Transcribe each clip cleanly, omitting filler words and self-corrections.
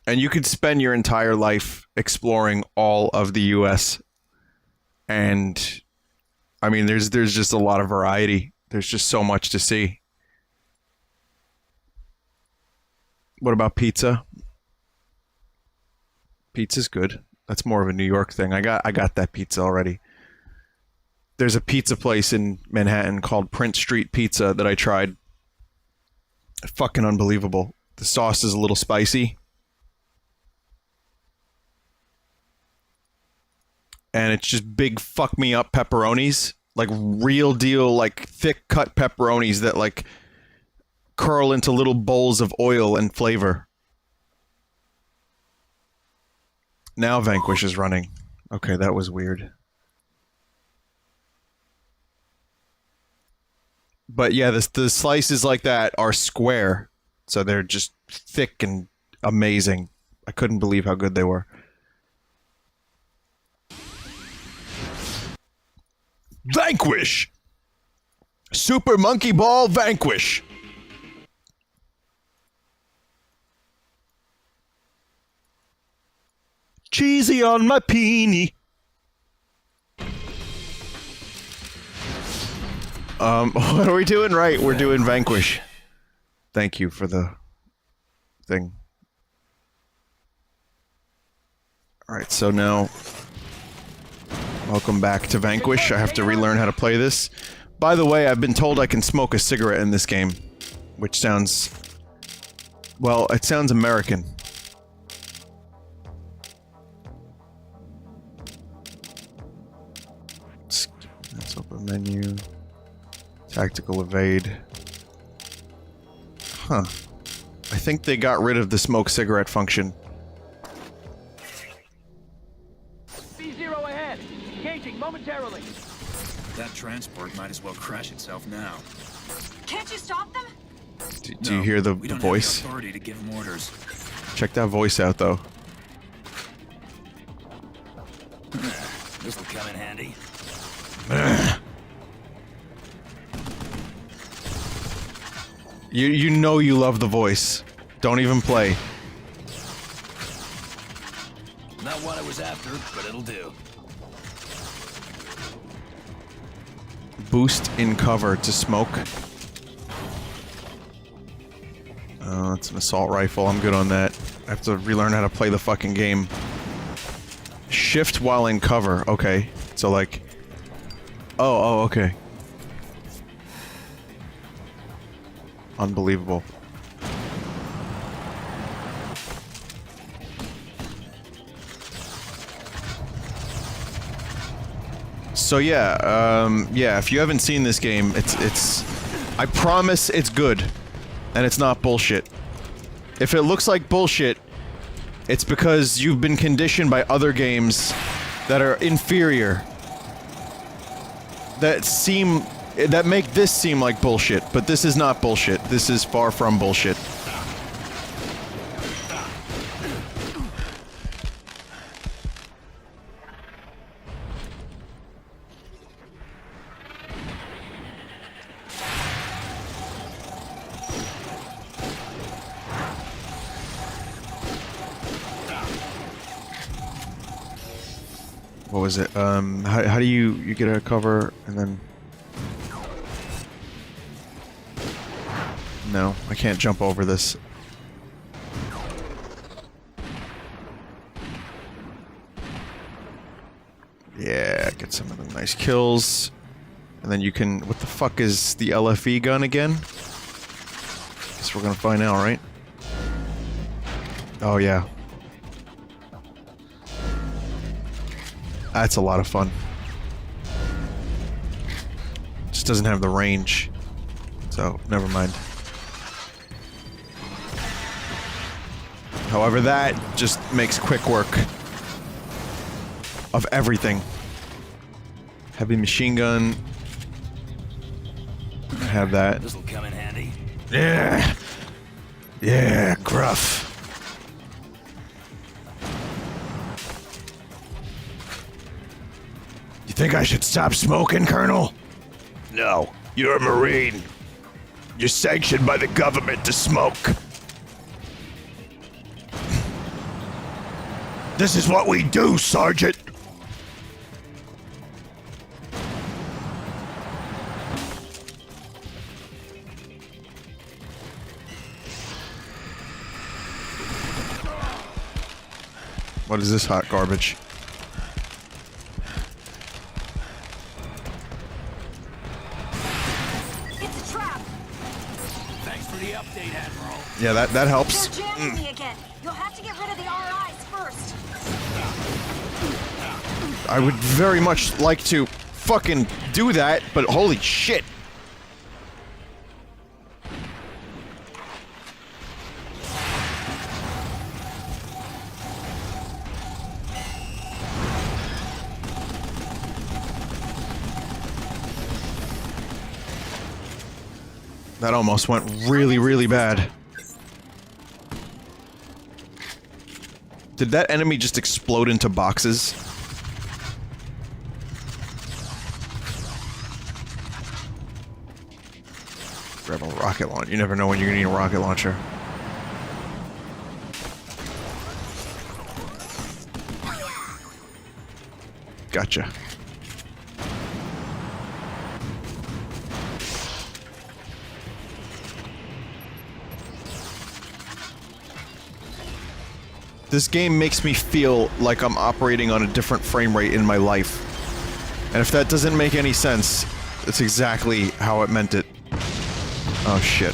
And you could spend your entire life exploring all of the US. And I mean, there's just a lot of variety. There's just so much to see. What about pizza? Pizza's good. That's more of a New York thing. I got that pizza already. There's a pizza place in Manhattan called Prince Street Pizza that I tried. Fucking unbelievable. The sauce is a little spicy. And it's just big fuck me up pepperonis. Like real deal, like thick cut pepperonis that like curl into little bowls of oil and flavor. Now Vanquish is running. Okay, that was weird. But yeah, the slices like that are square. So they're just thick and amazing. I couldn't believe how good they were. Vanquish! Super Monkey Ball Vanquish! Cheesy on my peenie. What are we doing? Right, we're doing Vanquish. Thank you for the thing. Alright, so now... welcome back to Vanquish. I have to relearn how to play this. By the way, I've been told I can smoke a cigarette in this game. Which sounds... well, it sounds American. Let's open menu. Tactical evade. Huh. I think they got rid of the smoke cigarette function. B0 ahead. Engaging momentarily. That transport might as well crash itself now. Can't you stop them? Do you hear the we don't voice? Have the authority to give them orders. Check that voice out, though. This'll come in handy. You know you love the voice. Don't even play. Not what I was after, but it'll do. Boost in cover to smoke. It's an assault rifle. I'm good on that. I have to relearn how to play the fucking game. Shift while in cover. Okay. So like... oh, okay. Unbelievable. So yeah, yeah, if you haven't seen this game, it's... I promise it's good. And it's not bullshit. If it looks like bullshit, it's because you've been conditioned by other games that are inferior. That make this seem like bullshit, but this is not bullshit. This is far from bullshit. What was it? How do you get a cover and then... no, I can't jump over this. Yeah, get some of the nice kills. And then you can... what the fuck is the LFE gun again? Guess we're gonna find out, right? Oh, yeah. That's a lot of fun. Just doesn't have the range. So, never mind. However, that just makes quick work of everything. Heavy machine gun. I have that. This'll come in handy. Yeah. Yeah, gruff. You think I should stop smoking, Colonel? No, you're a Marine. You're sanctioned by the government to smoke. This is what we do, Sergeant! What is this hot garbage? It's a trap. Thanks for the update, Admiral. Yeah, that helps. They're jamming me again. You'll have to get rid of the RIs first. I would very much like to fucking do that, but holy shit. That almost went really, really bad. Did that enemy just explode into boxes? Grab a rocket launcher. You never know when you're gonna need a rocket launcher. Gotcha. This game makes me feel like I'm operating on a different frame rate in my life. And if that doesn't make any sense, it's exactly how it meant it. Oh shit.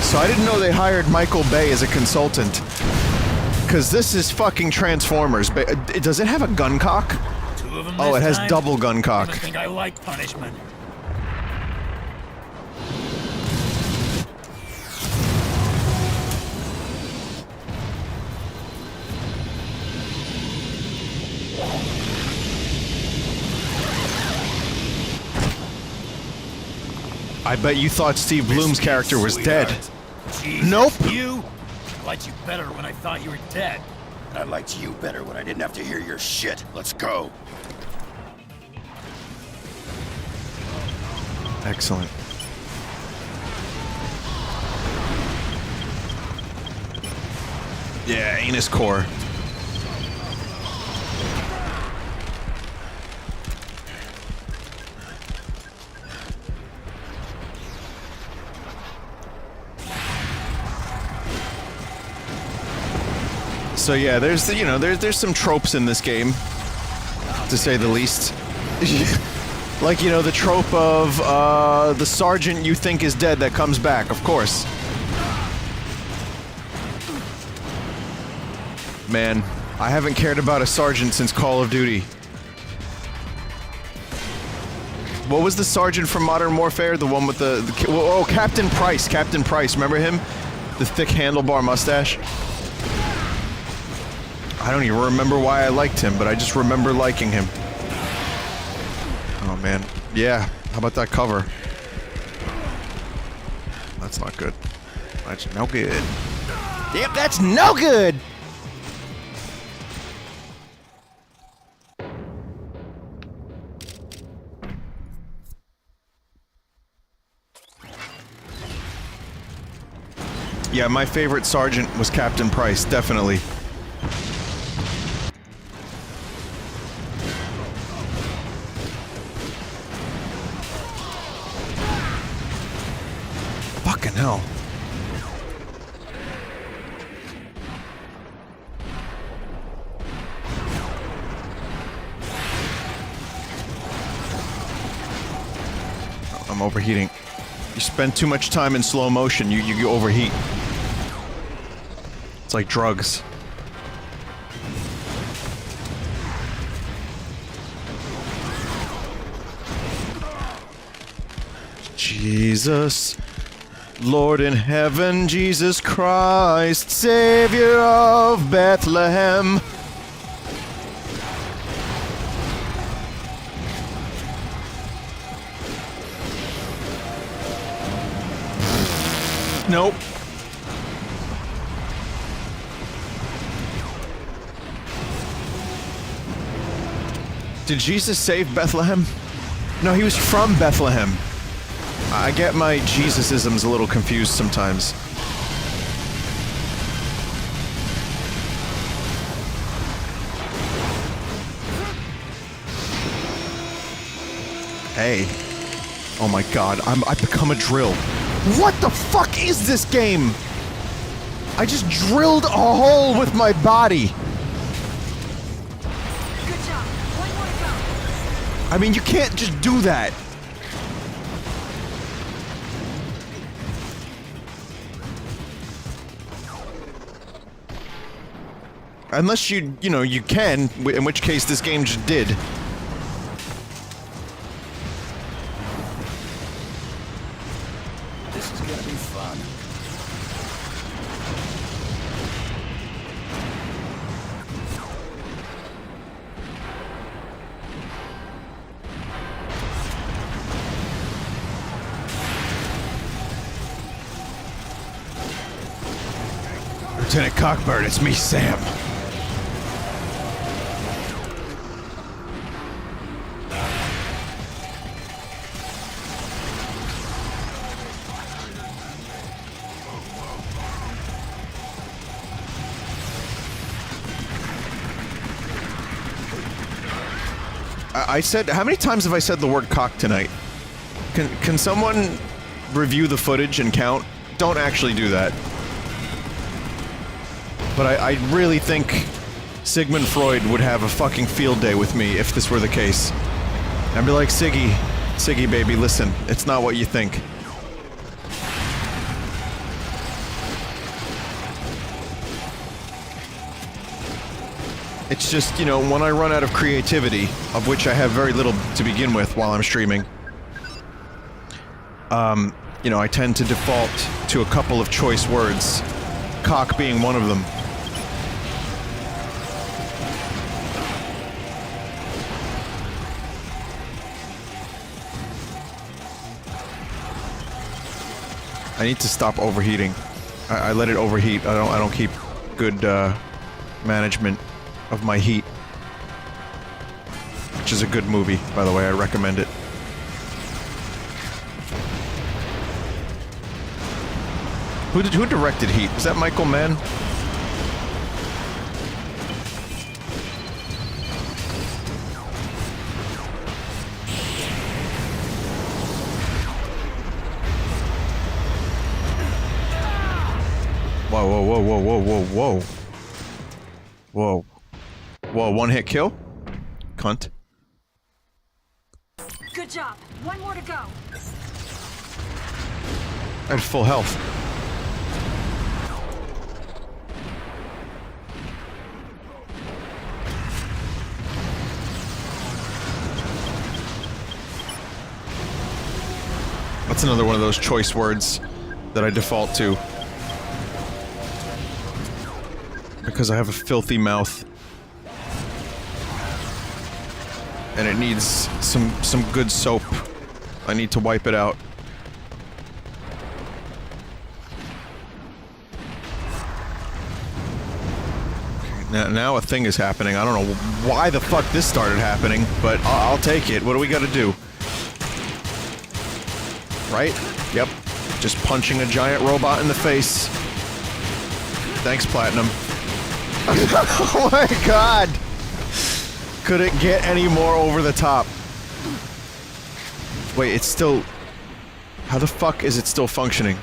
So I didn't know they hired Michael Bay as a consultant. Cause this is fucking Transformers. Does it have a gun cock? Two of them Oh, it this has time? double gun cock. I think I like punishment. I bet you thought Steve Bloom's character was dead. Jesus, Nope. You? I liked you better when I thought you were dead. I liked you better when I didn't have to hear your shit. Let's go. Excellent. Yeah, anus core. So yeah, there's there's some tropes in this game, to say the least. Like, the trope of the sergeant you think is dead that comes back, of course. Man, I haven't cared about a sergeant since Call of Duty. What was the sergeant from Modern Warfare? The one with the oh, Captain Price. Captain Price, remember him? The thick handlebar mustache? I don't even remember why I liked him, but I just remember liking him. Oh man. Yeah, how about that cover? That's not good. That's no good. Yep, that's no good! Yeah, my favorite sergeant was Captain Price, definitely. Fucking hell. I'm overheating. You spend too much time in slow motion, you overheat. It's like drugs. Jesus, Lord in heaven, Jesus Christ, Savior of Bethlehem. Nope. Did Jesus save Bethlehem? No, he was from Bethlehem. I get my Jesus-isms a little confused sometimes. Hey. Oh my god, I've become a drill. What the fuck is this game? I just drilled a hole with my body. Good job. One more to go. I mean, you can't just do that. Unless you know, you can, in which case this game just did. This is gonna be fun. Lieutenant Cockbird, it's me, Sam. I said, how many times have I said the word cock tonight? Can someone review the footage and count? Don't actually do that. But I really think Sigmund Freud would have a fucking field day with me if this were the case. I'd be like, Siggy baby, listen, it's not what you think. It's just, you know, when I run out of creativity, of which I have very little to begin with while I'm streaming, you know, I tend to default to a couple of choice words, cock being one of them. I need to stop overheating. I let it overheat. I don't keep good management of my heat. Which is a good movie, by the way. I recommend it. Who directed Heat? Was that Michael Mann? Whoa. Whoa. Whoa, one hit kill? Cunt. Good job. One more to go. I had full health. That's another one of those choice words that I default to. Because I have a filthy mouth. And it needs some good soap. I need to wipe it out. Now a thing is happening. I don't know why the fuck this started happening, but I'll take it. What do we gotta do? Right? Yep. Just punching a giant robot in the face. Thanks, Platinum. Oh my god! Could it get any more over the top? Wait, it's still... How the fuck is it still functioning?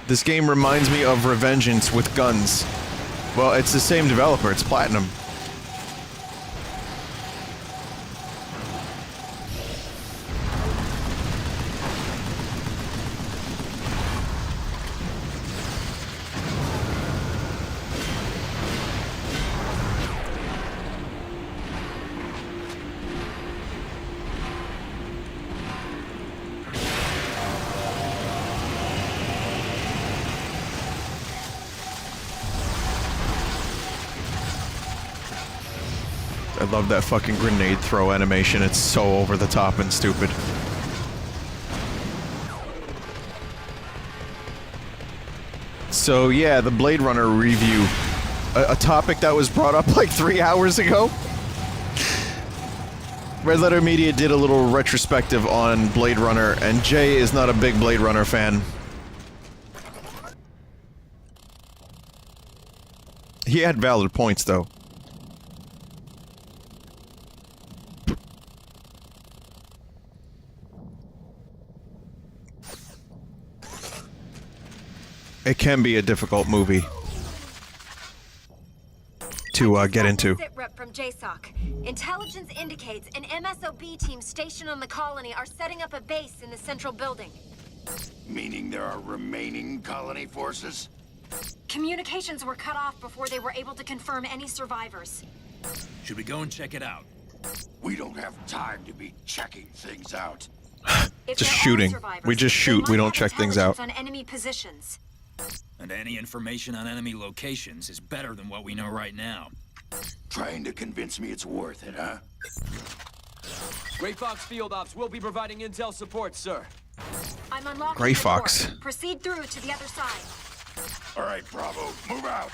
This game reminds me of Revengeance with guns. Well, it's the same developer, it's Platinum. I love that fucking grenade throw animation. It's so over the top and stupid. So yeah, the Blade Runner review a topic that was brought up like 3 hours ago. Red Letter Media did a little retrospective on Blade Runner, and Jay is not a big Blade Runner fan. He had valid points, though. It can be a difficult movie to get into. Sit rep from JSOC. Intelligence indicates an MSOB team stationed on the colony are setting up a base in the central building. Meaning there are remaining colony forces? Communications were cut off before they were able to confirm any survivors. Should we go and check it out? We don't have time to be checking things out. If Just there are shooting. survivors, We just they shoot. might We don't have check things out. intelligence on enemy positions. And any information on enemy locations is better than what we know right now. Trying to convince me it's worth it, huh? Gray Fox Field Ops will be providing intel support, sir. I'm unlocking Gray the Fox. door. Proceed through to the other side. All right, Bravo, move out.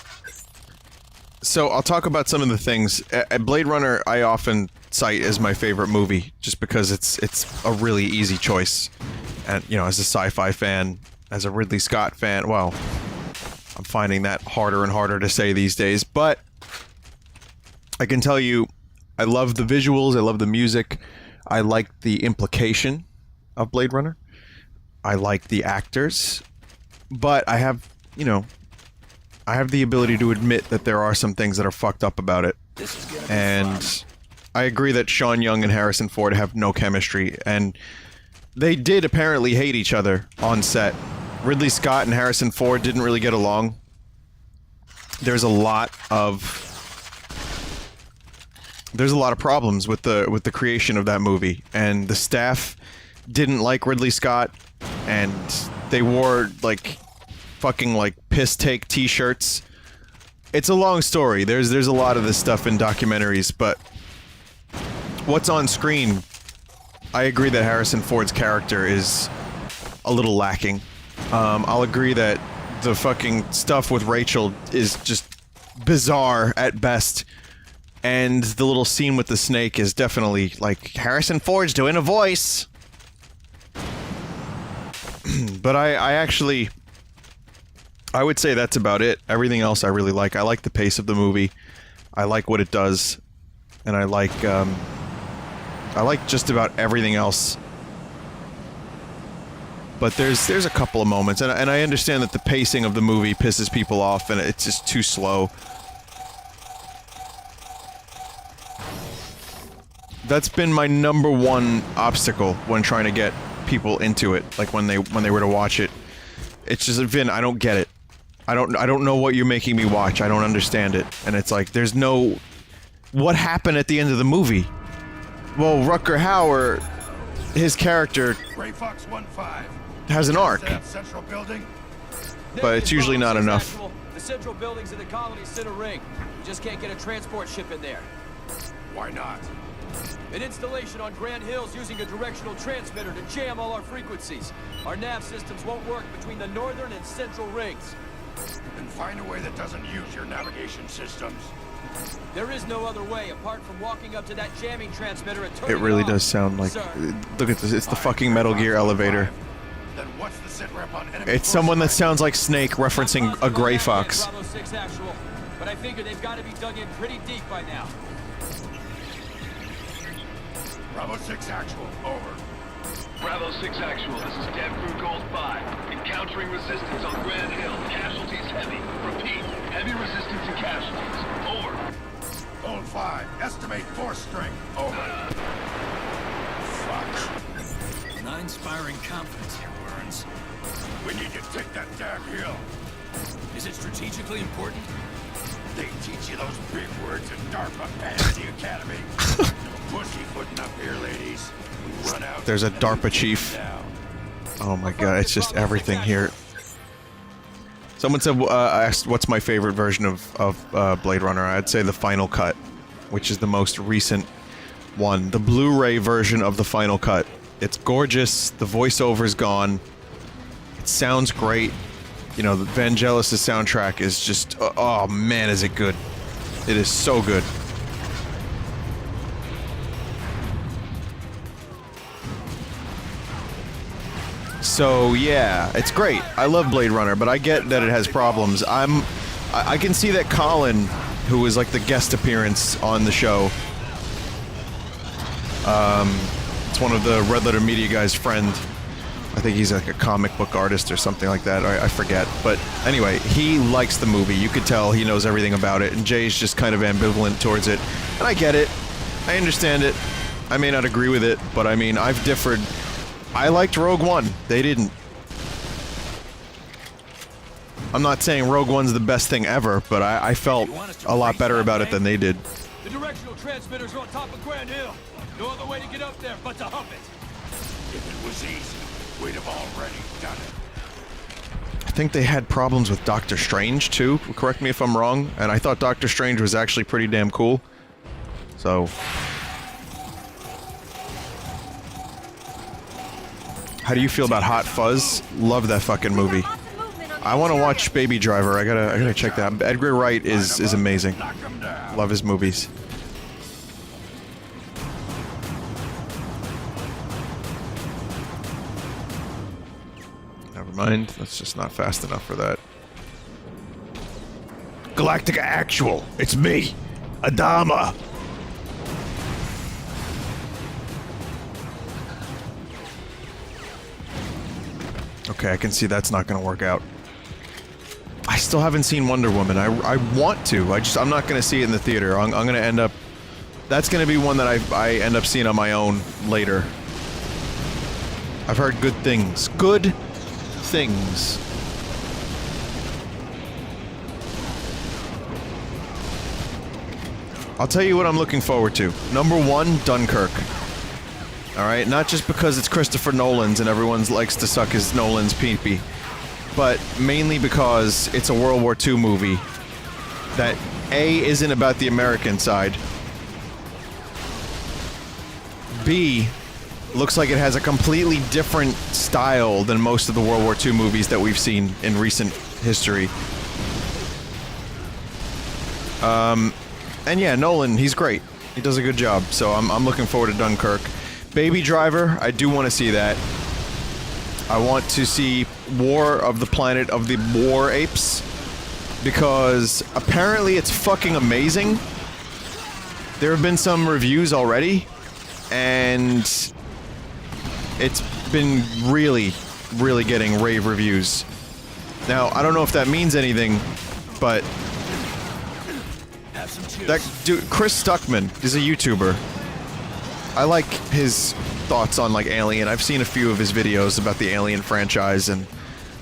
So I'll talk about some of the things. Blade Runner I often cite as my favorite movie, just because it's a really easy choice. And, you know, as a sci-fi fan, as a Ridley Scott fan, well, I'm finding that harder and harder to say these days, but I can tell you, I love the visuals, I love the music, I like the implication of Blade Runner, I like the actors, but I have, you know, I have the ability to admit that there are some things that are fucked up about it. And I agree that Sean Young and Harrison Ford have no chemistry, and they did apparently hate each other on set. Ridley Scott and Harrison Ford didn't really get along. There's a lot of problems with the creation of that movie, and the staff didn't like Ridley Scott, and they wore like fucking like piss take t-shirts. It's a long story. There's a lot of this stuff in documentaries, but what's on screen, I agree that Harrison Ford's character is a little lacking. I'll agree that the fucking stuff with Rachel is just bizarre at best. And the little scene with the snake is definitely, like, Harrison Ford's doing a voice. But I would say that's about it. Everything else I really like. I like the pace of the movie. I like what it does. And I like just about everything else. But there's a couple of moments, and I understand that the pacing of the movie pisses people off, and it's just too slow. That's been my number one obstacle when trying to get people into it, like when they were to watch it. It's just, Vin, I don't get it. I don't know what you're making me watch. I don't understand it. And it's like, there's no... What happened at the end of the movie? Well, Rutger Hauer, his character... Gray Fox 1-5. Has an arc. Central building. But it's usually not enough. The central buildings in the colony sit a ring. You just can't get a transport ship in there. Why not? An installation on Grand Hills using a directional transmitter to jam all our frequencies. Our nav systems won't work between the northern and central rings. Then find a way that doesn't use your navigation systems. There is no other way apart from walking up to that jamming transmitter and turning It really off. does sound like... Sir. Look at this. It's the fucking Metal Gear elevator. Then what's the sit rep on enemy It's someone that sounds like Snake referencing a Gray Fox. Bravo 6 actual, but I figure they've got to be dug in pretty deep by now. Bravo 6 actual, over. Bravo 6 actual, this is Dev Crew Gold 5. Encountering resistance on Grand Hill. Casualties heavy. Repeat, heavy resistance and casualties. Over. Gold 5, estimate force strength, over. Fuck. Not inspiring confidence here, Burns. We need to take that damn hill. Is it strategically important? They teach you those big words in DARPA Fantasy Academy. Pussyfooting up here, ladies. We run out. There's a DARPA chief. Oh my god, it's just everything here. Someone said, asked what's my favorite version of Blade Runner. I'd say the Final Cut, which is the most recent one. The Blu-ray version of the Final Cut. It's gorgeous, the voiceover's gone, it sounds great, you know, the Vangelis' soundtrack is just, oh man, is it good. It is so good. So yeah, it's great. I love Blade Runner, but I get that it has problems. I can see that Colin, who was like the guest appearance on the show, it's one of the Red Letter Media guys' friend. I think he's like a comic book artist or something like that. I forget. But anyway, he likes the movie. You could tell he knows everything about it. And Jay's just kind of ambivalent towards it. And I get it. I understand it. I may not agree with it, but I mean, I've differed. I liked Rogue One. They didn't. I'm not saying Rogue One's the best thing ever, but I felt a lot better about it than they did. The directional transmitter's on top of Grand Hill. No other way to get up there but to hump it. If it was easy, we'd have already done it. I think they had problems with Doctor Strange, too. Correct me if I'm wrong. And I thought Doctor Strange was actually pretty damn cool. So... how do you feel about Hot Fuzz? Love that fucking movie. I want to watch Baby Driver. I gotta check that out. Edgar Wright is amazing. Love his movies. Never mind. That's just not fast enough for that. Galactica Actual. It's me, Adama. Okay, I can see that's not gonna work out. I still haven't seen Wonder Woman. I want to. I'm not gonna see it in the theater. I'm gonna end up... that's gonna be one that I end up seeing on my own later. I've heard good things. Good things. I'll tell you what I'm looking forward to. Number one, Dunkirk. Alright, not just because it's Christopher Nolan's and everyone likes to suck his Nolan's pee-pee, but mainly because it's a World War II movie that A, isn't about the American side, B, looks like it has a completely different style than most of the World War II movies that we've seen in recent history. And yeah, Nolan, he's great. He does a good job, so I'm looking forward to Dunkirk. Baby Driver, I do want to see that. I want to see War of the Planet of the War Apes, because apparently it's fucking amazing. There have been some reviews already, and it's been really, really getting rave reviews. Now, I don't know if that means anything, but that dude, Chris Stuckman, is a YouTuber. I like his thoughts on, like, Alien. I've seen a few of his videos about the Alien franchise and,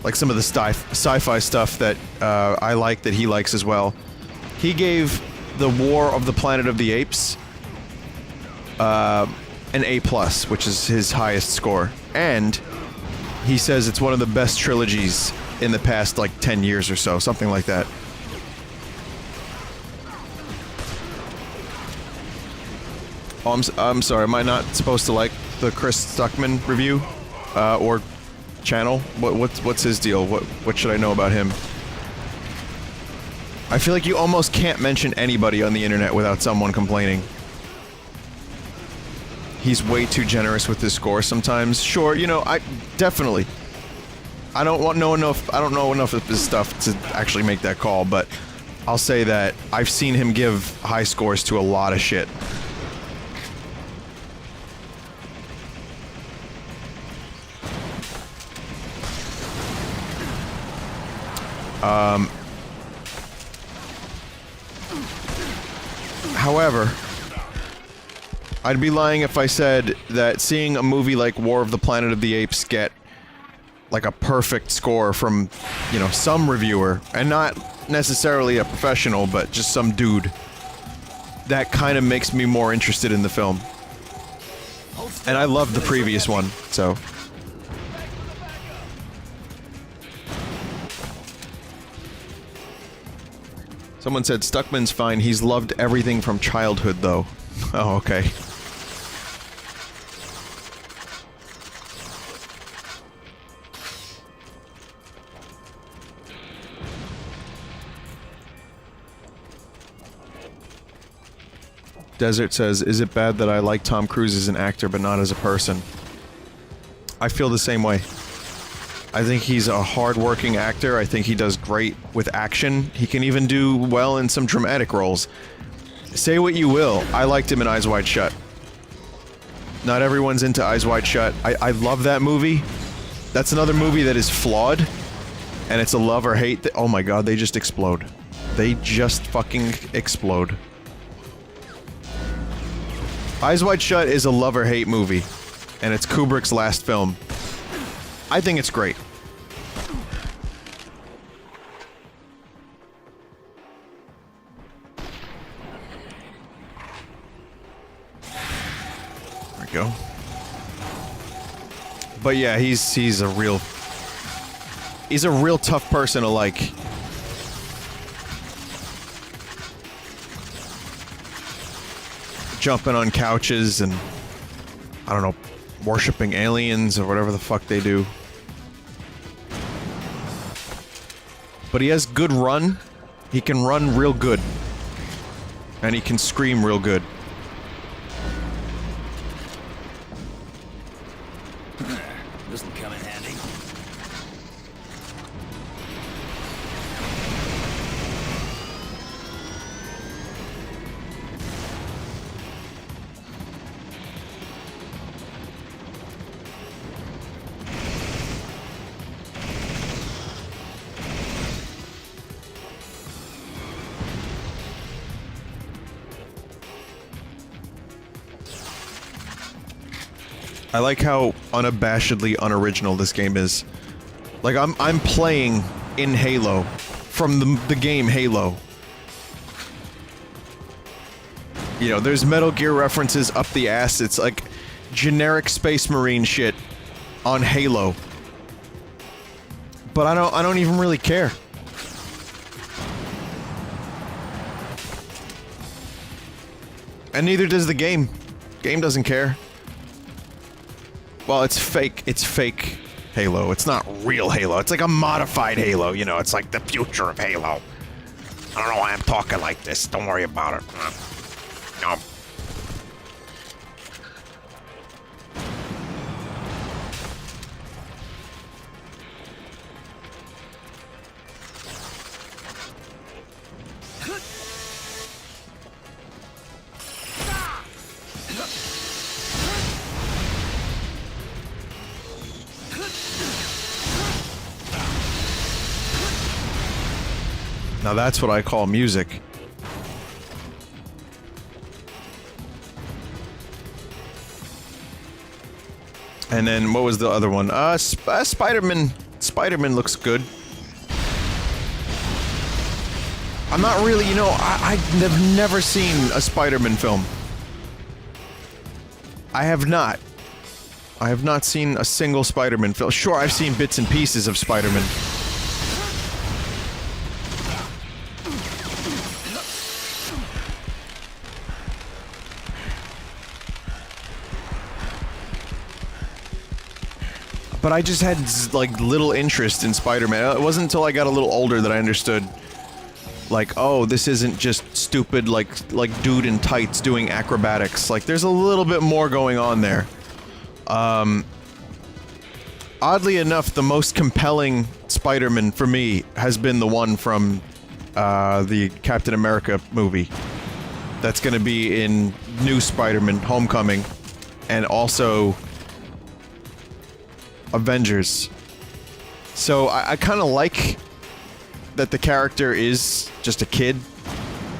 like, some of the sci-fi stuff that I like that he likes as well. He gave the War of the Planet of the Apes an A+, which is his highest score. And he says it's one of the best trilogies in the past, like, 10 years or so, something like that. Oh, I'm sorry, am I not supposed to like the Chris Stuckman review? Or channel? What's his deal? What should I know about him? I feel like you almost can't mention anybody on the internet without someone complaining. He's way too generous with his score sometimes. Sure, you know, definitely. I don't know enough of his stuff to actually make that call, but I'll say that I've seen him give high scores to a lot of shit. However, I'd be lying if I said that seeing a movie like War of the Planet of the Apes get, like, a perfect score from, you know, some reviewer, and not necessarily a professional, but just some dude, that kind of makes me more interested in the film. And I loved the previous one, so... Someone said Stuckman's fine, he's loved everything from childhood, though. Oh, okay. Desert says, is it bad that I like Tom Cruise as an actor but not as a person? I feel the same way. I think he's a hard-working actor. I think he does great with action. He can even do well in some dramatic roles. Say what you will, I liked him in Eyes Wide Shut. Not everyone's into Eyes Wide Shut. I love that movie. That's another movie that is flawed, and it's a love or hate. Oh my god, they just explode. They just fucking explode. Eyes Wide Shut is a love or hate movie, and it's Kubrick's last film. I think it's great. There we go. But yeah, he's a real tough person to like. Jumping on couches and, I don't know, worshipping aliens or whatever the fuck they do. But he has good run. He can run real good. And he can scream real good. This'll come in handy. I like how unabashedly unoriginal this game is. Like, I'm playing in Halo, from the game Halo. You know, there's Metal Gear references up the ass. It's like generic Space Marine shit on Halo. But I don't even really care. And neither does the game. Game doesn't care. Well, it's fake. It's fake Halo. It's not real Halo. It's like a modified Halo, you know. It's like the future of Halo. I don't know why I'm talking like this. Don't worry about it. No. Now that's what I call music. And then what was the other one? Spider-Man. Spider-Man looks good. I'm not really, you know, I've never seen a Spider-Man film. I have not. I have not seen a single Spider-Man film. Sure, I've seen bits and pieces of Spider-Man. But I just had, like, little interest in Spider-Man. It wasn't until I got a little older that I understood, like, oh, this isn't just stupid, like dude in tights doing acrobatics. Like, there's a little bit more going on there. Oddly enough, the most compelling Spider-Man for me has been the one from the Captain America movie. That's gonna be in New Spider-Man Homecoming, and also Avengers. So I kind of like that the character is just a kid,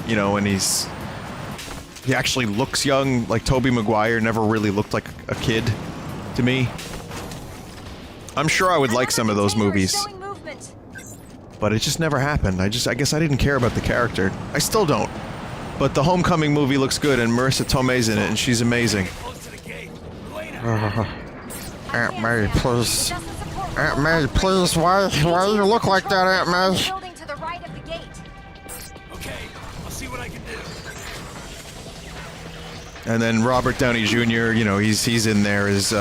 you know, and he actually looks young. Like Tobey Maguire never really looked like a kid to me. I'm sure I would like some of those movies, but it just never happened. I guess I didn't care about the character. I still don't. But the Homecoming movie looks good, and Marissa Tomei's in it, and she's amazing. Aunt May, please. Aunt May, please. Why do you look like that, Aunt May? Building to the right of the gate. Okay, I'll see what I can do. And then Robert Downey Jr., you know, he's in there as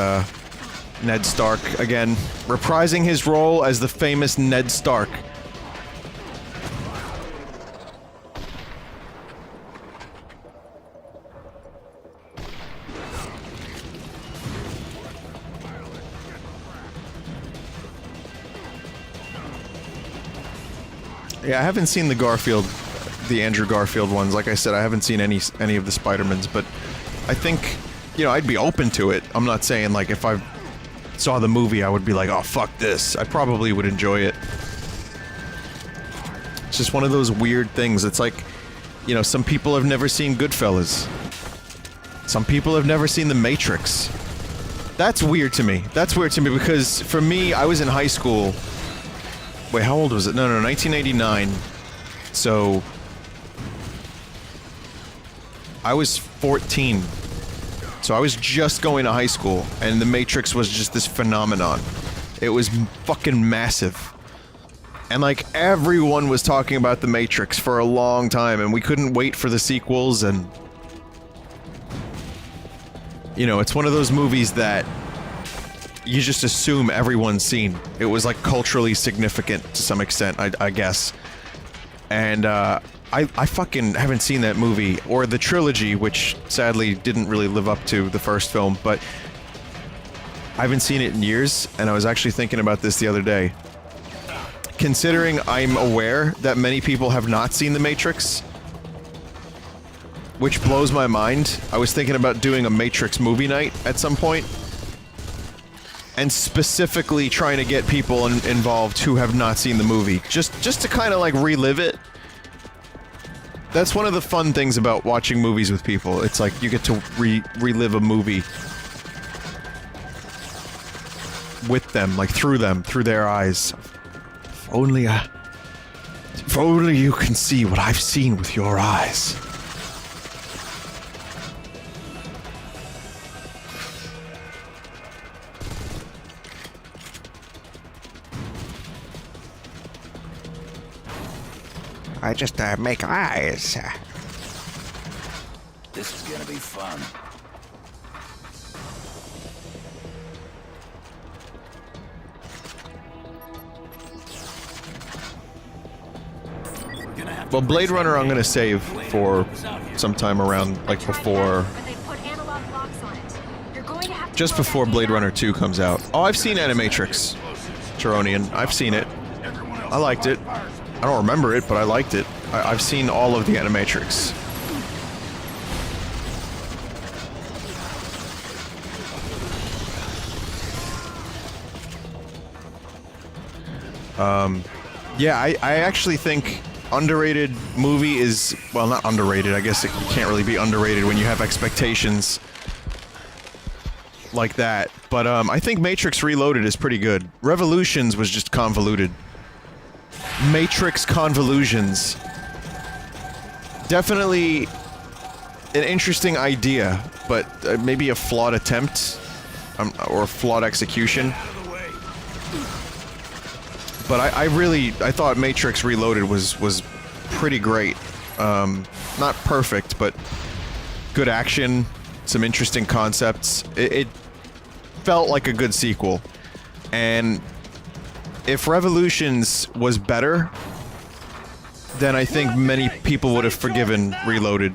Ned Stark again, reprising his role as the famous Ned Stark. Yeah, I haven't seen the Andrew Garfield ones. Like I said, I haven't seen any of the Spider-Mans, but I think, you know, I'd be open to it. I'm not saying, like, if I saw the movie, I would be like, oh, fuck this. I probably would enjoy it. It's just one of those weird things. It's like, you know, some people have never seen Goodfellas. Some people have never seen The Matrix. That's weird to me. That's weird to me because, for me, I was in high school. Wait, how old was it? No, 1989. So, I was 14. So I was just going to high school, and The Matrix was just this phenomenon. It was fucking massive. And, like, everyone was talking about The Matrix for a long time, and we couldn't wait for the sequels, and... You know, it's one of those movies that you just assume everyone's seen. It was, like, culturally significant to some extent, I guess. And, I fucking haven't seen that movie, or the trilogy, which sadly didn't really live up to the first film, but I haven't seen it in years, and I was actually thinking about this the other day. Considering I'm aware that many people have not seen The Matrix, which blows my mind, I was thinking about doing a Matrix movie night at some point, and specifically trying to get people involved who have not seen the movie, just to kind of like relive it. That's one of the fun things about watching movies with people. It's like you get to relive a movie with them, like through their eyes. If only you can see what I've seen with your eyes. I just make eyes. This is gonna be fun. Well, Blade Runner I'm gonna save for sometime around, like, before... Just before Blade Runner 2 comes out. Oh, I've seen Animatrix, Turonian. I've seen it. I liked it. I don't remember it, but I liked it. I've seen all of the Animatrix. Yeah, I actually think underrated movie is... Well, not underrated. I guess it can't really be underrated when you have expectations like that. But, I think Matrix Reloaded is pretty good. Revolutions was just convoluted. Matrix Convolutions. Definitely an interesting idea, but maybe a flawed attempt, or a flawed execution. But I thought Matrix Reloaded was pretty great. Not perfect, but good action, some interesting concepts. It felt like a good sequel. And if Revolutions was better, then I think many people would have forgiven Reloaded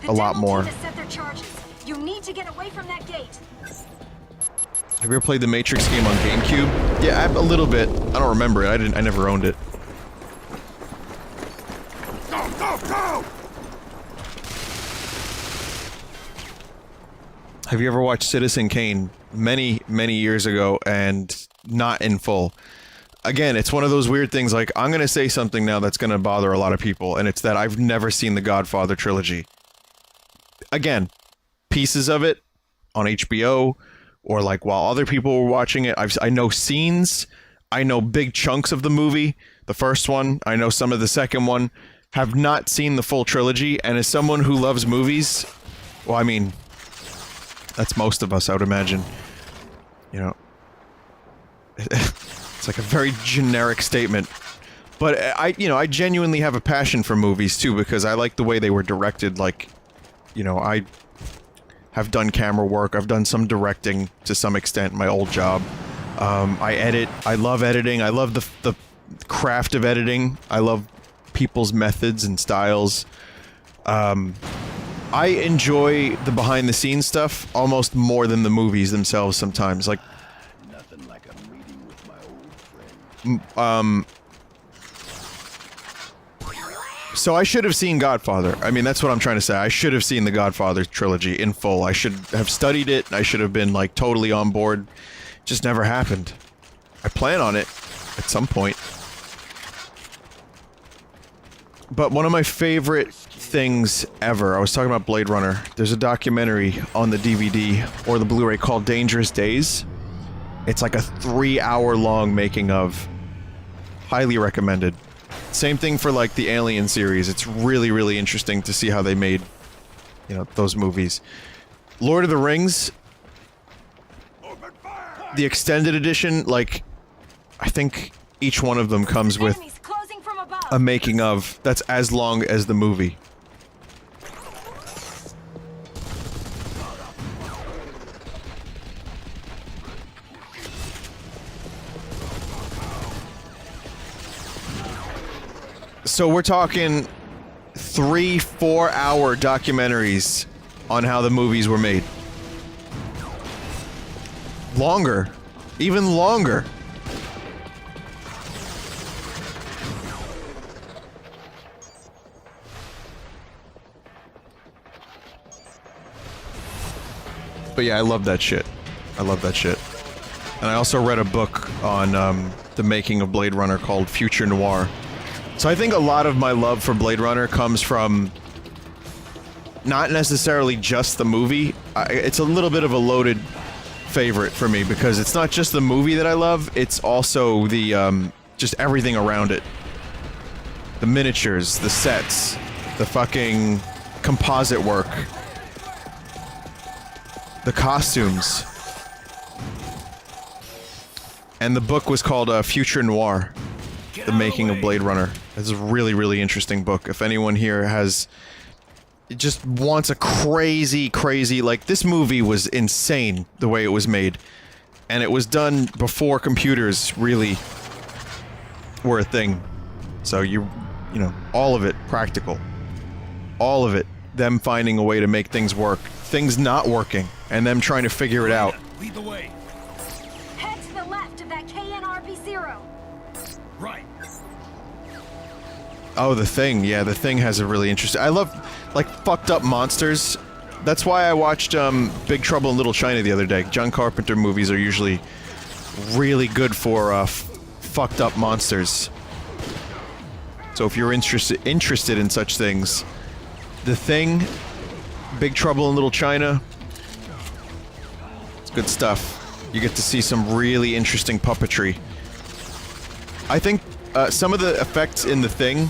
a lot more. You need to get away from that gate. Have you ever played the Matrix game on GameCube? Yeah, a little bit. I don't remember it. I never owned it. Go, go, go! Have you ever watched Citizen Kane? Many years ago, and not in full. Again, it's one of those weird things, like, I'm gonna say something now that's gonna bother a lot of people, and it's that I've never seen the Godfather trilogy. Again, pieces of it on HBO, or like while other people were watching it, I know scenes, I know big chunks of the movie, the first one, I know some of the second one, have not seen the full trilogy, and as someone who loves movies, well, I mean, that's most of us, I would imagine, you know, it's like a very generic statement, but I genuinely have a passion for movies too, because I like the way they were directed. Like, you know, I have done camera work, I've done some directing to some extent in my old job. I edit, I love editing, I love the craft of editing, I love people's methods and styles. I enjoy the behind-the-scenes stuff almost more than the movies themselves sometimes. Like, Nothing like a meeting with my old friend. So I should have seen Godfather. I mean, that's what I'm trying to say. I should have seen the Godfather trilogy in full. I should have studied it. I should have been, like, totally on board. Just never happened. I plan on it at some point. But one of my favorite things ever, I was talking about Blade Runner. There's a documentary on the DVD or the Blu-ray called Dangerous Days. It's like a 3-hour long making of. Highly recommended. Same thing for like the Alien series. It's really, really interesting to see how they made, you know, those movies. Lord of the Rings, the extended edition, like, I think each one of them comes with a making of that's as long as the movie. So we're talking 3-4 hour documentaries on how the movies were made. Longer. Even longer. But yeah, I love that shit. I love that shit. And I also read a book on the making of Blade Runner called Future Noir. So I think a lot of my love for Blade Runner comes from not necessarily just the movie. It's a little bit of a loaded favorite for me because it's not just the movie that I love, it's also the just everything around it. The miniatures, the sets, the fucking composite work, the costumes. And the book was called Future Noir, The Making of Blade Runner. It's a really, really interesting book. If anyone here has... just wants a crazy, like, this movie was insane, the way it was made. And it was done before computers really were a thing. So you know, all of it practical. All of it. Them finding a way to make things work. Things not working. And them trying to figure it out. Lead the way. Head to the left of that KNRP-0. Right. Oh, The Thing. Yeah, The Thing has a really interesting... I love, like, fucked up monsters. That's why I watched, Big Trouble in Little China the other day. John Carpenter movies are usually really good for, fucked up monsters. So if you're interested in such things, The Thing, Big Trouble in Little China, it's good stuff. You get to see some really interesting puppetry. I think some of the effects in The Thing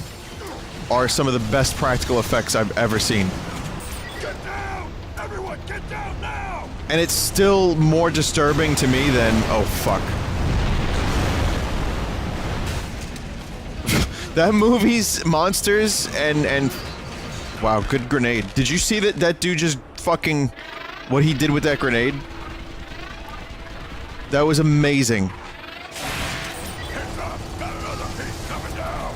are some of the best practical effects I've ever seen. Get down! Everyone, get down now! And it's still more disturbing to me than... oh, fuck. That movie's monsters and... wow, good grenade. Did you see that dude just fucking... what he did with that grenade? That was amazing. Heads up! Got another piece coming down!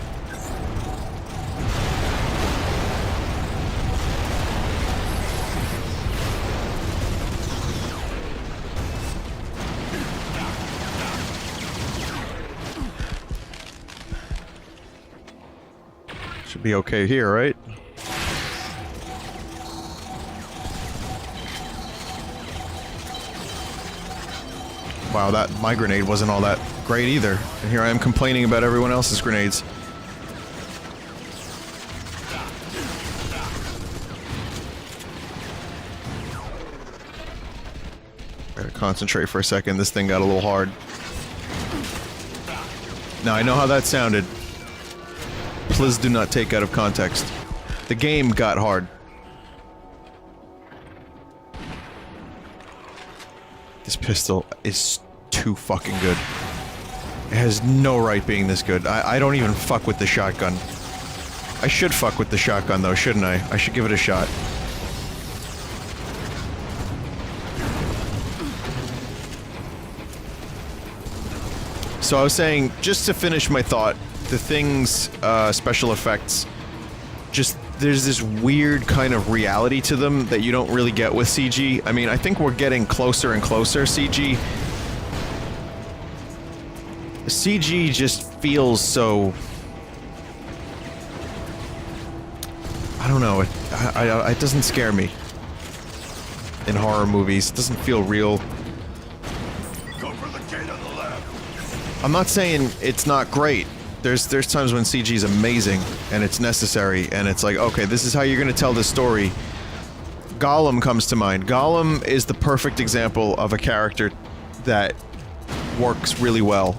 Should be okay here, right? Wow, my grenade wasn't all that great either. And here I am complaining about everyone else's grenades. Gotta concentrate for a second. This thing got a little hard. Now, I know how that sounded. Please do not take out of context. The game got hard. This pistol is too fucking good. It has no right being this good. I don't even fuck with the shotgun. I should fuck with the shotgun though, shouldn't I? I should give it a shot. So I was saying, just to finish my thought, The Thing's special effects, just there's this weird kind of reality to them that you don't really get with CG. I mean, I think we're getting closer and closer, CG. CG just feels so... I don't know, it doesn't scare me. In horror movies, it doesn't feel real. Go for the gate on the left. I'm not saying it's not great. There's times when CG is amazing, and it's necessary, and it's like, okay, this is how you're gonna tell this story. Gollum comes to mind. Gollum is the perfect example of a character that works really well.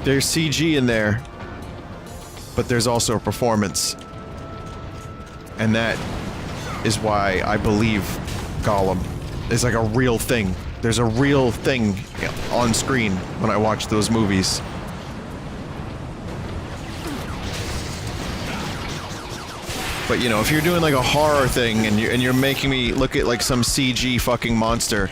There's CG in there, but there's also a performance. And that is why I believe Gollum is like a real thing. There's a real thing on screen when I watch those movies. But you know, if you're doing like a horror thing and you're making me look at like some CG fucking monster,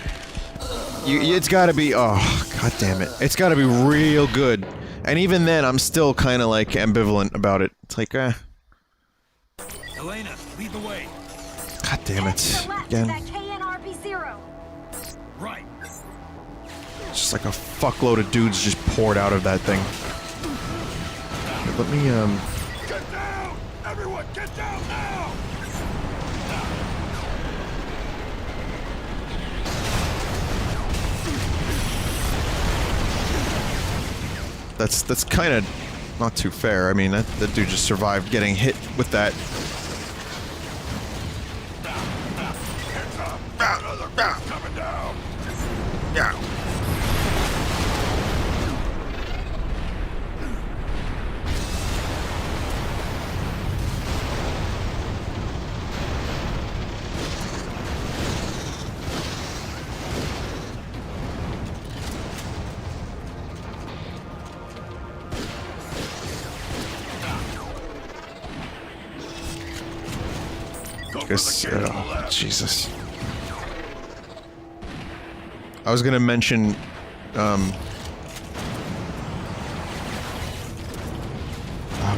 it's gotta be, oh, god damn it. It's gotta be real good. And even then, I'm still kinda like ambivalent about it. It's like, Elena, lead the way. God damn it. Again. That KNRP0. Right. Just like a fuckload of dudes just poured out of that thing. Let me, Get down! Everyone, get down now! That's kind of not too fair. I mean, that dude just survived getting hit with that. Hands up! Another guy's coming down! Yeah. Oh, Jesus. I was gonna mention,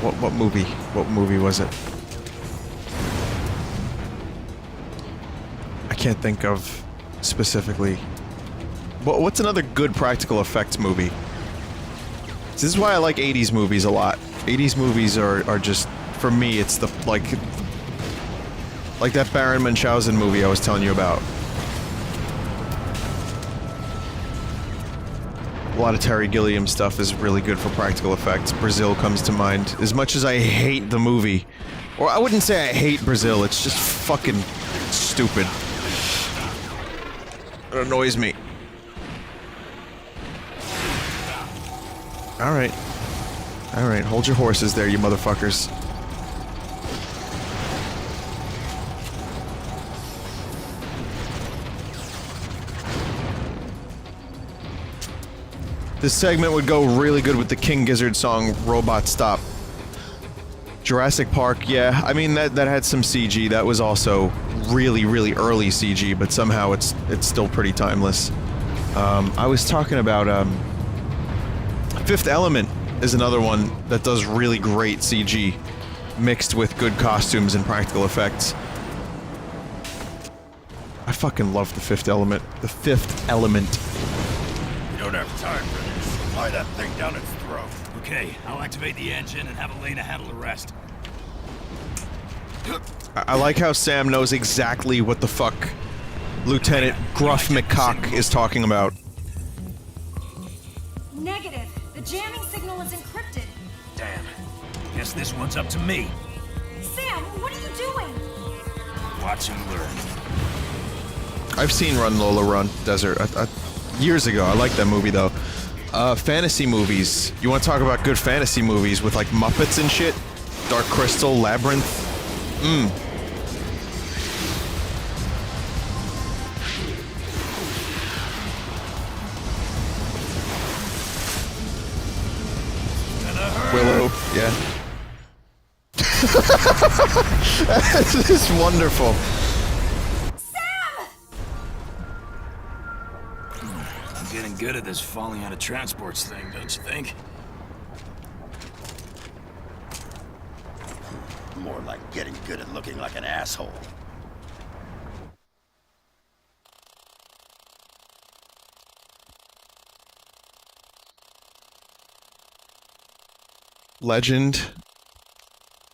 what movie? What movie was it? I can't think of specifically. What's another good practical effects movie? This is why I like 80s movies a lot. 80s movies are just, for me, it's the, like that Baron Munchausen movie I was telling you about. A lot of Terry Gilliam stuff is really good for practical effects. Brazil comes to mind. As much as I hate the movie, or I wouldn't say I hate Brazil, it's just fucking stupid. It annoys me. Alright. Alright, hold your horses there, you motherfuckers. This segment would go really good with the King Gizzard song, Robot Stop. Jurassic Park, yeah, I mean, that had some CG. That was also really, really early CG, but somehow it's still pretty timeless. I was talking about, Fifth Element is another one that does really great CG, mixed with good costumes and practical effects. I fucking love the Fifth Element. The Fifth Element. We don't have time for this. Fly that thing down its throat. Okay, I'll activate the engine and have Elena handle the rest. I like how Sam knows exactly what the fuck Lieutenant Gruff McCock is talking about. Negative. The jamming signal is encrypted. Damn. Guess this one's up to me. Sam, what are you doing? Watch and learn. I've seen Run Lola Run Desert years ago. I like that movie though. Fantasy movies. You want to talk about good fantasy movies with like Muppets and shit? Dark Crystal, Labyrinth. Willow, yeah. This is wonderful. I'm getting good at this falling out of transports thing, don't you think? More like getting good at looking like an asshole. Legend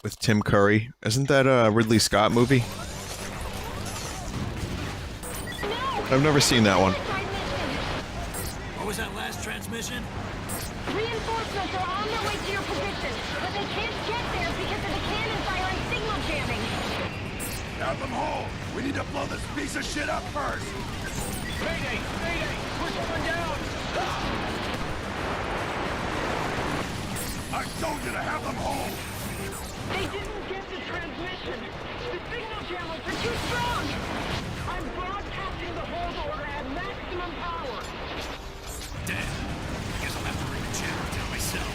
with Tim Curry. Isn't that a Ridley Scott movie? I've never seen that one. What was that last transmission? Reinforcements are on their way to your position, but they can't get there because of the cannon fire and signal jamming. Have them hold. We need to blow this piece of shit up first. Mayday! Mayday! We're going down! I told you to have them hold. They didn't get the transmission. The signal jammers are too strong. I'm broadcasting the hold order at maximum power. Damn. Guess I'll have to ring the channel down myself.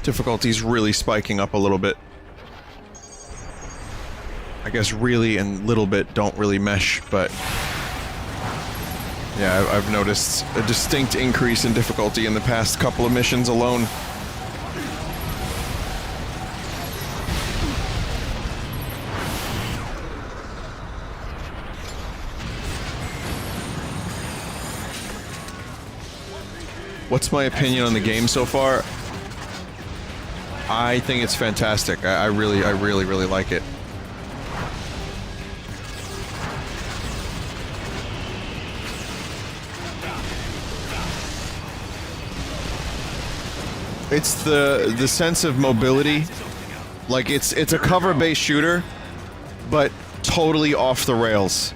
Difficulty's really spiking up a little bit. I guess really and little bit don't really mesh, but yeah, I've noticed a distinct increase in difficulty in the past couple of missions alone. What's my opinion on the game so far? I think it's fantastic. I really like it. It's the sense of mobility. Like it's a cover-based shooter, but totally off the rails.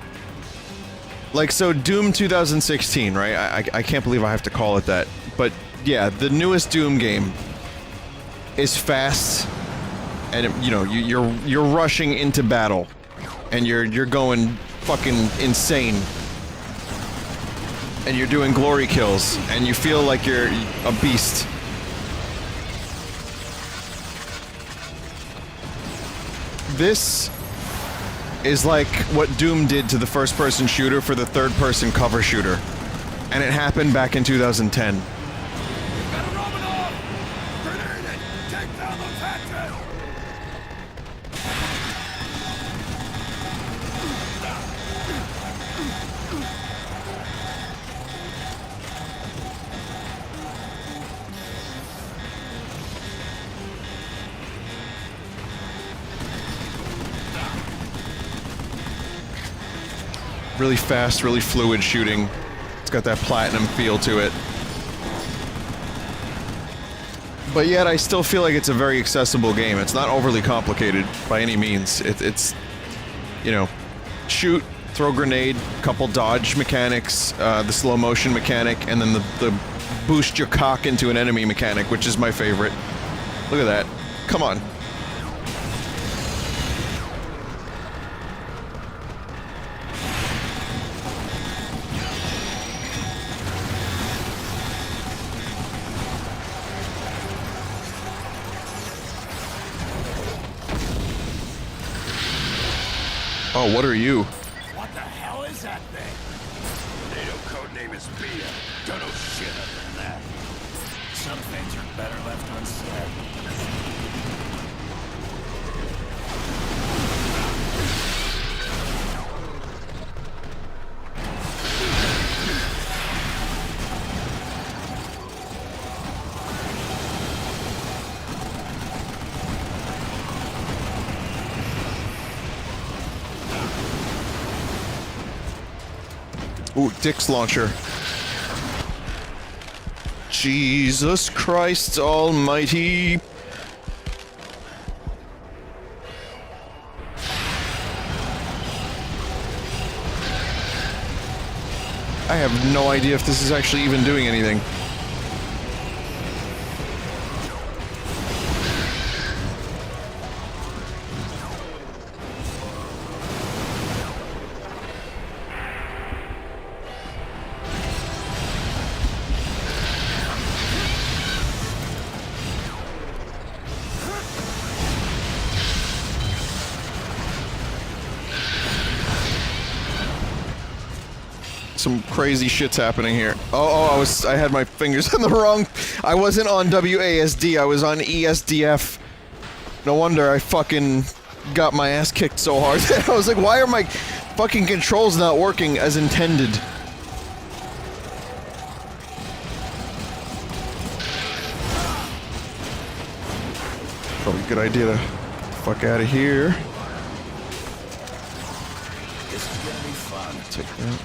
Like, so Doom 2016, right? I can't believe I have to call it that. But yeah, the newest Doom game is fast, and you know you're rushing into battle, and you're going fucking insane, and you're doing glory kills, and you feel like you're a beast. This is like what Doom did to the first-person shooter for the third-person cover shooter, and it happened back in 2010. Really fast, really fluid shooting. It's got that platinum feel to it. But yet I still feel like it's a very accessible game. It's not overly complicated by any means. It's you know, shoot, throw grenade, couple dodge mechanics, the slow motion mechanic, and then the boost your cock into an enemy mechanic, which is my favorite. Look at that. Come on. Oh, what are you? What the hell is that thing? NATO codename is Bia. Don't know shit other than that. Some things are better left unsaid. Ooh, Dick's launcher. Jesus Christ almighty. I have no idea if this is actually even doing anything. Some crazy shit's happening here. I had my fingers on the wrong... I wasn't on WASD, I was on ESDF. No wonder I fucking got my ass kicked so hard. I was like, why are my fucking controls not working as intended? good idea to fuck out of here. This is gonna be fun. Take that.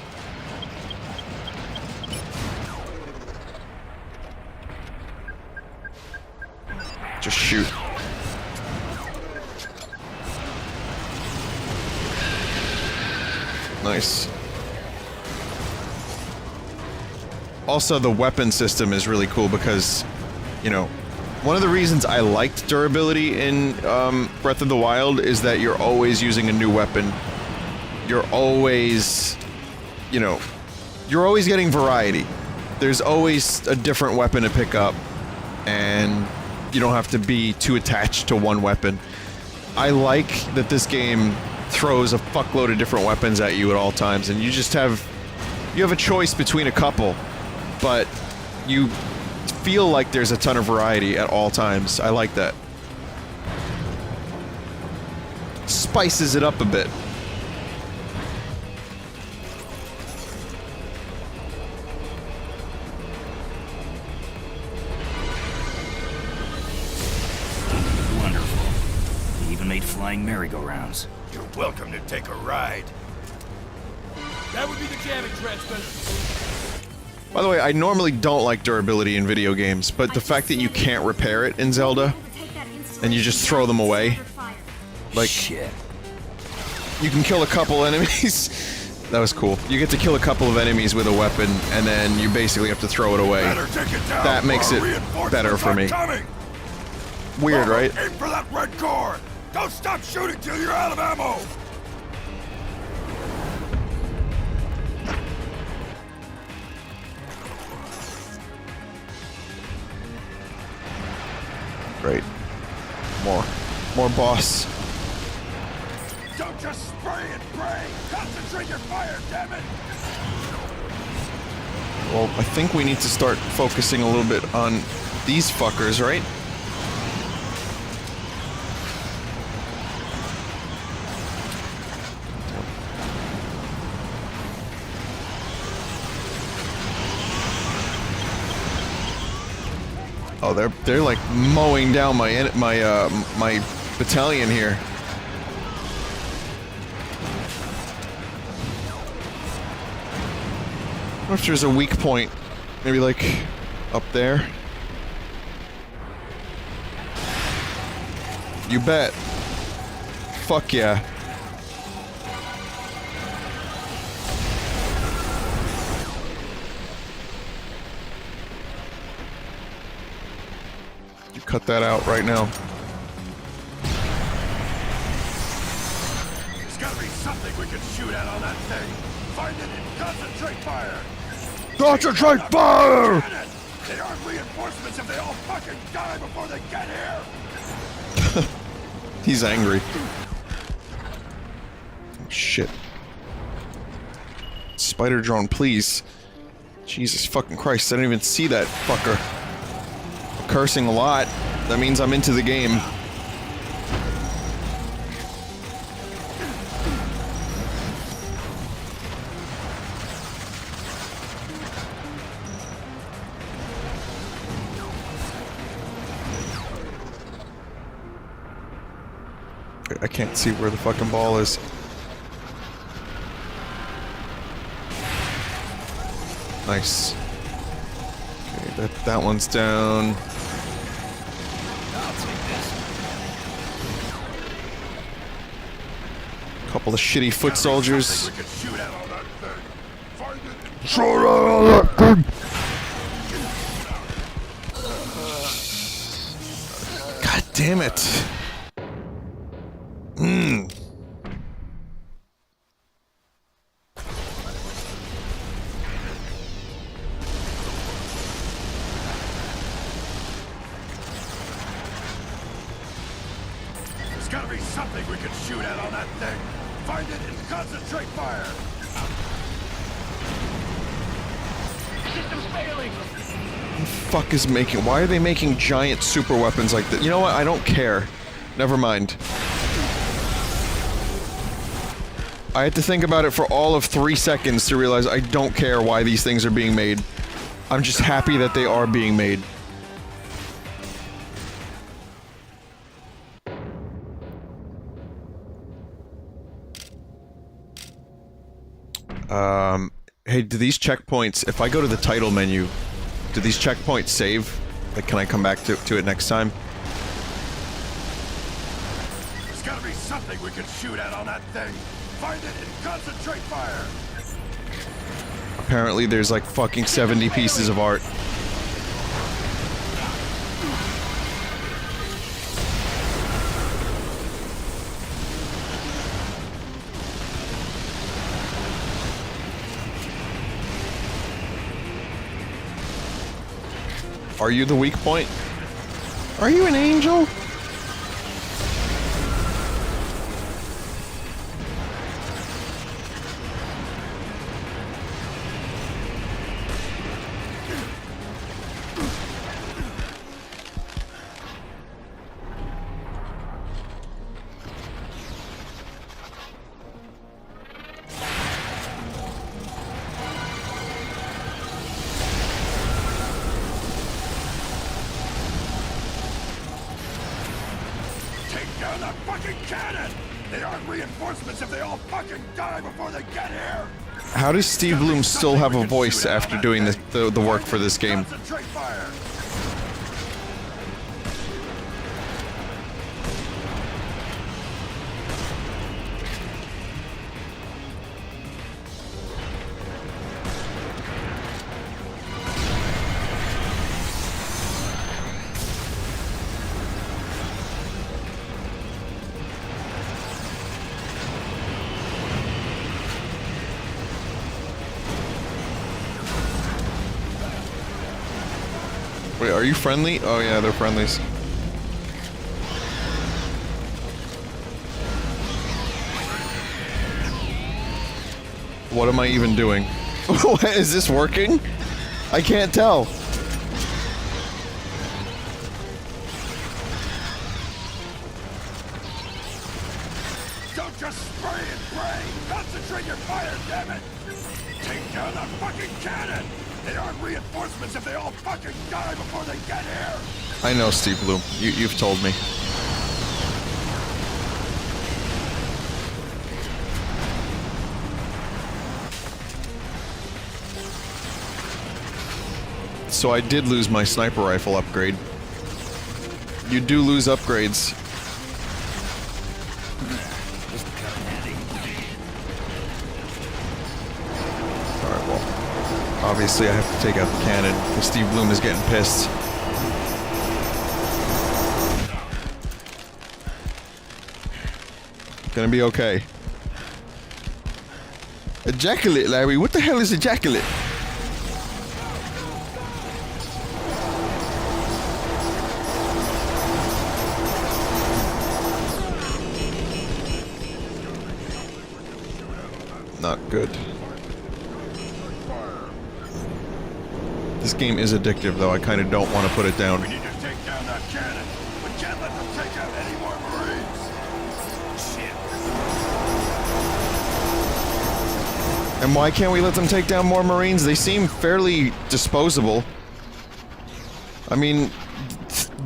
Just shoot. Nice. Also, the weapon system is really cool because, you know, one of the reasons I liked durability in Breath of the Wild is that you're always using a new weapon. You're always, you know, you're always getting variety. There's always a different weapon to pick up, and you don't have to be too attached to one weapon. I like that this game throws a fuckload of different weapons at you at all times, and you have a choice between a couple, but you feel like there's a ton of variety at all times. I like that. Spices it up a bit. Wonderful. He even made flying merry-go-rounds. You're welcome to take a ride. That would be the jamming transmitter. By the way, I normally don't like durability in video games, but the fact that you can't repair it in Zelda, and you just throw them away, like, Shit. you can kill a couple enemies. That was cool. You get to kill a couple of enemies with a weapon, and then you basically have to throw it away. Better take it down. That makes or it reinforcements better for are me. coming. Weird, right? Aim for that red core. Don't stop shooting till you're out of ammo. Great. More boss. Don't just spray and pray. Concentrate your fire, damn it. Well, I think we need to start focusing a little bit on these fuckers, right? Oh, they're like mowing down my my battalion here. What if there's a weak point? Maybe like up there? You bet. Fuck yeah. You cut that out right now. There's gotta be something we can shoot at on that thing. Find it and concentrate fire. Concentrate fire! They aren't reinforcements if they all fucking die before they get here. He's angry. Oh, shit. Spider drone, please. Jesus fucking Christ, I didn't even see that fucker. I'm cursing a lot. That means I'm into the game. I can't see where the fucking ball is. Nice. Okay, that one's down. I'll take this. Couple of shitty foot soldiers. We can shoot at on that thing. Find it and God damn it. There's gotta be something we can shoot at on that thing. Find it and concentrate fire. System's failing. Fuck is making? Why are they making giant super weapons like that? You know what? I don't care. Never mind. I had to think about it for all of 3 seconds to realize I don't care why these things are being made. I'm just happy that they are being made. Hey, do these checkpoints, if I go to the title menu, do these checkpoints save? Like, can I come back to it next time? There's gotta be something we can shoot at on that thing. Find it and concentrate fire. Apparently there's like fucking 70 pieces of art. Are you the weak point? Are you an angel? Take down that fucking cannon! They aren't reinforcements if they all fucking die before they get here! How does Steve Bloom still have a voice after doing the work for this game? Concentrate fire! Wait, are you friendly? Oh yeah, they're friendlies. What am I even doing? Is this working? I can't tell. Don't just spray and pray! Concentrate your fire, damn it! Take down that fucking cannon! They aren't reinforcements if they all fucking die before they get here! I know, Steve Bloom. You've told me. So I did lose my sniper rifle upgrade. You do lose upgrades. Alright, well. Obviously I have to take out the cannon, because Steve Bloom is getting pissed. Gonna be okay. Ejaculate, Larry. What the hell is ejaculate? Not good. This game is addictive, though. I kind of don't want to put it down. We need to take down that cannon. We can't let them take out any more Marines. Shit. And why can't we let them take down more Marines? They seem fairly disposable. I mean,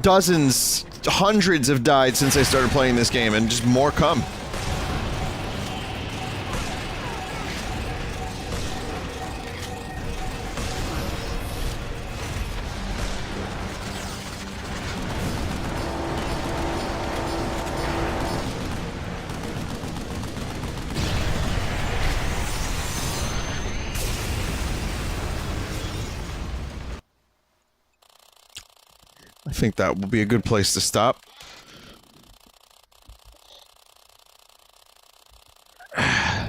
dozens, hundreds have died since I started playing this game, and just more come. I think that will be a good place to stop.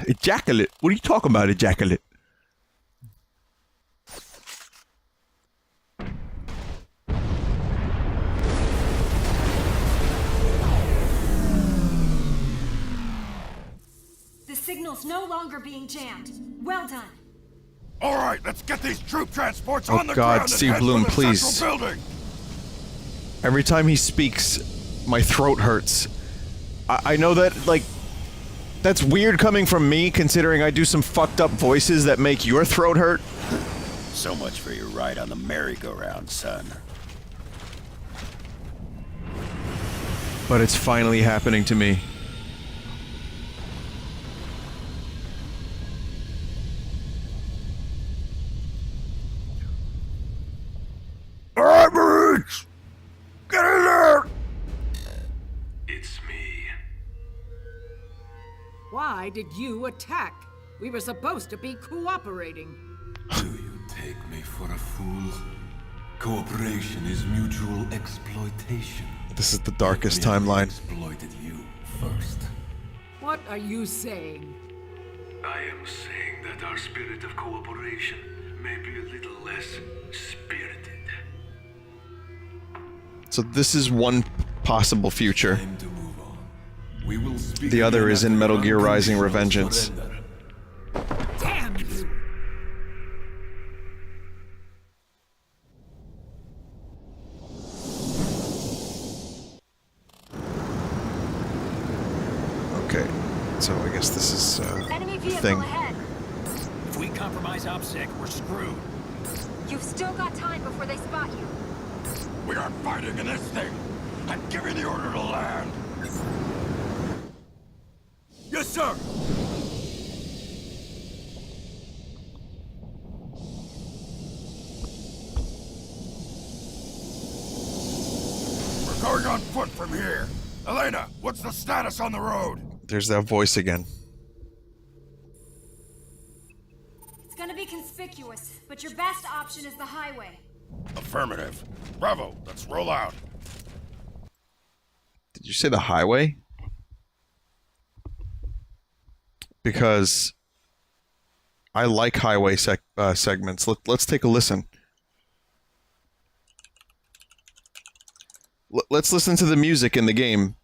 Ejaculate? What are you talking about, ejaculate? The signal's no longer being jammed. Well done. All right, let's get these troop transports on the God, ground. Steve and head Bloom, for the please. central building. Every time he speaks, my throat hurts. I know that, like, that's weird coming from me, considering I do some fucked up voices that make your throat hurt. So much for your ride on the merry-go-round, son. But it's finally happening to me. Why did you attack? We were supposed to be cooperating. Do you take me for a fool? Cooperation is mutual exploitation. This is the darkest timeline. Exploited you first. What are you saying? I am saying that our spirit of cooperation may be a little less spirited. So this is one possible future. Time to move on. We will speak The other again is in after Metal Gear Rising unconditional Revengeance. surrender. Damn you! Okay, so I guess this is Enemy the vehicle thing. ahead. If we compromise OPSEC, we're screwed. You've still got time before they spot you. We are fighting in this thing. I'm giving the order to land. Yes, sir. We're going on foot from here. Elena, what's the status on the road? There's that voice again. It's gonna be conspicuous, but your best option is the highway. Affirmative. Bravo, let's roll out. Did you say the highway? Because I like highway segments. Let's take a listen. Let's listen to the music in the game.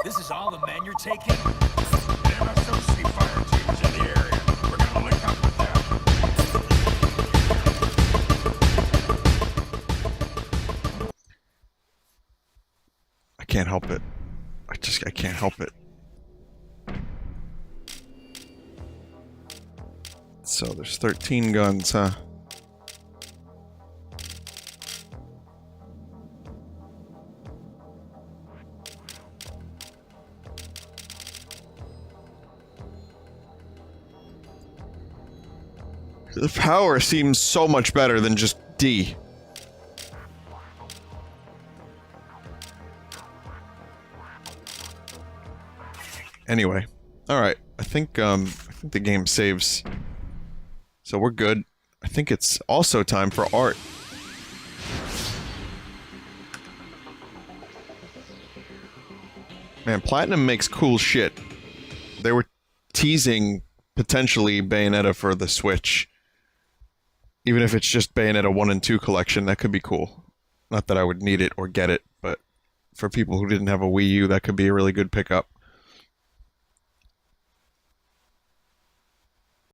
This is all the men you're taking? The MSOC fire team is in the area. We're gonna link up with them. I can't help it. I can't help it. So there's 13 guns, huh? The power seems so much better than just D. Anyway, all right. I think the game saves, so we're good. I think it's also time for art. Man, Platinum makes cool shit. They were teasing potentially Bayonetta for the Switch. Even if it's just Bayonetta 1 and 2 collection, that could be cool. Not that I would need it or get it, but for people who didn't have a Wii U, that could be a really good pickup.